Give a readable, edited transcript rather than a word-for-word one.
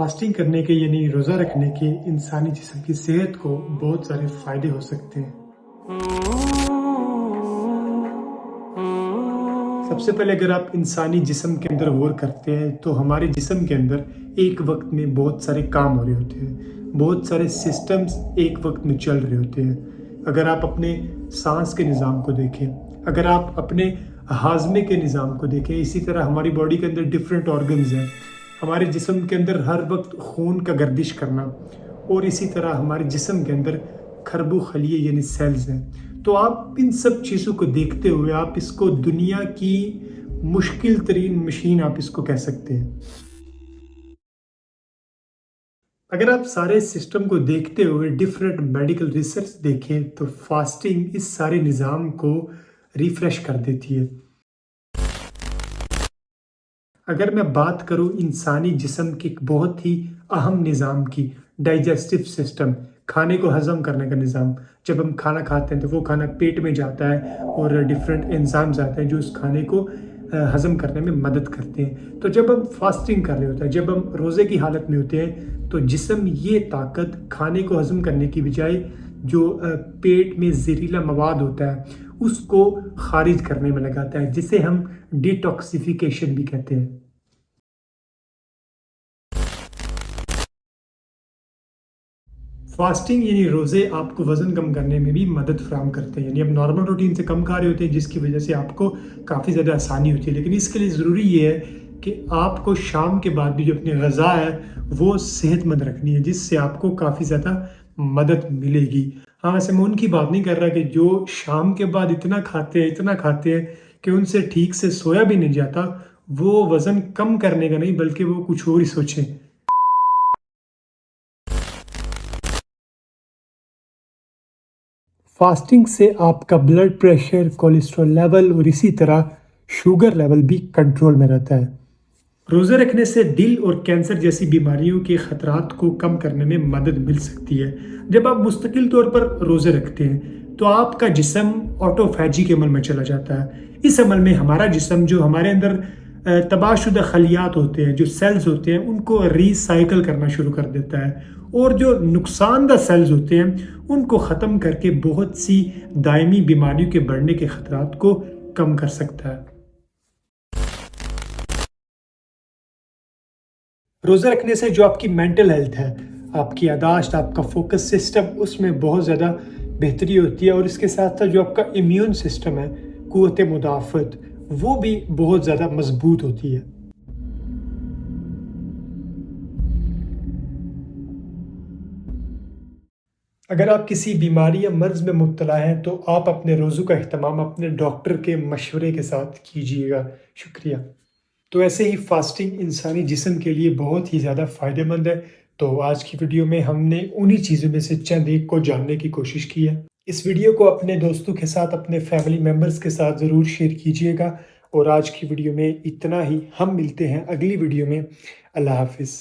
Fasting کرنے کے یعنی روزہ رکھنے کے انسانی جسم کی صحت کو بہت سارے فائدے ہو سکتے ہیں۔ سب سے پہلے اگر آپ انسانی جسم کے اندر غور کرتے ہیں تو ہمارے جسم کے اندر ایک وقت میں بہت سارے کام ہو رہے ہوتے ہیں، بہت سارے سسٹمز ایک وقت میں چل رہے ہوتے ہیں۔ اگر آپ اپنے سانس کے نظام کو دیکھیں، اگر آپ اپنے ہاضمے کے نظام کو دیکھیں، اسی طرح ہماری باڈی کے اندر ڈیفرنٹ آرگنز ہیں۔ ہمارے جسم کے اندر ہر وقت خون کا گردش کرنا، اور اسی طرح ہمارے جسم کے اندر کھرب و خلیے یعنی سیلز ہیں۔ تو آپ ان سب چیزوں کو دیکھتے ہوئے آپ اس کو دنیا کی مشکل ترین مشین آپ اس کو کہہ سکتے ہیں۔ اگر آپ سارے سسٹم کو دیکھتے ہوئے ڈیفرنٹ میڈیکل ریسرچ دیکھیں تو فاسٹنگ اس سارے نظام کو ریفریش کر دیتی ہے۔ اگر میں بات کروں انسانی جسم کے ایک بہت ہی اہم نظام کی، ڈائجسٹو سسٹم، کھانے کو ہضم کرنے کا نظام، جب ہم کھانا کھاتے ہیں تو وہ کھانا پیٹ میں جاتا ہے اور ڈیفرنٹ انزائمز آتے ہیں جو اس کھانے کو ہضم کرنے میں مدد کرتے ہیں۔ تو جب ہم فاسٹنگ کر رہے ہوتے ہیں، جب ہم روزے کی حالت میں ہوتے ہیں تو جسم یہ طاقت کھانے کو ہضم کرنے کی بجائے جو پیٹ میں زہریلا مواد ہوتا ہے اس کو خارج کرنے میں لگاتا ہے، جسے ہم ڈیٹاکسیفیکیشن بھی کہتے ہیں۔ فاسٹنگ یعنی روزے آپ کو وزن کم کرنے میں بھی مدد فراہم کرتے ہیں، یعنی آپ نارمل روٹین سے کم کھا رہے ہوتے ہیں جس کی وجہ سے آپ کو کافی زیادہ آسانی ہوتی ہے، لیکن اس کے لیے ضروری یہ ہے کہ آپ کو شام کے بعد بھی جو اپنی غذا ہے وہ صحت مند رکھنی ہے، جس سے آپ کو کافی زیادہ مدد ملے گی۔ ہاں، ویسے میں ان کی بات نہیں کر رہا کہ جو شام کے بعد اتنا کھاتے ہیں کہ ان سے ٹھیک سے سویا بھی نہیں جاتا، وہ وزن کم کرنے کا نہیں بلکہ وہ کچھ اور ہی سوچیں۔ فاسٹنگ سے آپ کا بلڈ پریشر، کولیسٹرول لیول اور اسی طرح شوگر لیول بھی کنٹرول میں رہتا ہے۔ روزے رکھنے سے دل اور کینسر جیسی بیماریوں کے خطرات کو کم کرنے میں مدد مل سکتی ہے۔ جب آپ مستقل طور پر روزے رکھتے ہیں تو آپ کا جسم آٹوفیجی کے عمل میں چلا جاتا ہے۔ اس عمل میں ہمارا جسم جو ہمارے اندر تباہ شدہ خلیات ہوتے ہیں، جو سیلز ہوتے ہیں، ان کو ری سائیکل کرنا شروع کر دیتا ہے، اور جو نقصان دہ سیلز ہوتے ہیں ان کو ختم کر کے بہت سی دائمی بیماریوں کے بڑھنے کے خطرات کو کم کر سکتا ہے۔ روزہ رکھنے سے جو آپ کی مینٹل ہیلتھ ہے، آپ کی یاداشت، آپ کا فوکس سسٹم، اس میں بہت زیادہ بہتری ہوتی ہے، اور اس کے ساتھ ساتھ جو آپ کا امیون سسٹم ہے، قوت مدافعت، وہ بھی بہت زیادہ مضبوط ہوتی ہے۔ اگر آپ کسی بیماری یا مرض میں مبتلا ہیں تو آپ اپنے روزوں کا اہتمام اپنے ڈاکٹر کے مشورے کے ساتھ کیجیے گا۔ شکریہ۔ تو ایسے ہی فاسٹنگ انسانی جسم کے لیے بہت ہی زیادہ فائدہ مند ہے۔ تو آج کی ویڈیو میں ہم نے انہی چیزوں میں سے چند ایک کو جاننے کی کوشش کی ہے۔ اس ویڈیو کو اپنے دوستوں کے ساتھ، اپنے فیملی ممبرز کے ساتھ ضرور شیئر کیجیے گا، اور آج کی ویڈیو میں اتنا ہی۔ ہم ملتے ہیں اگلی ویڈیو میں۔ اللہ حافظ۔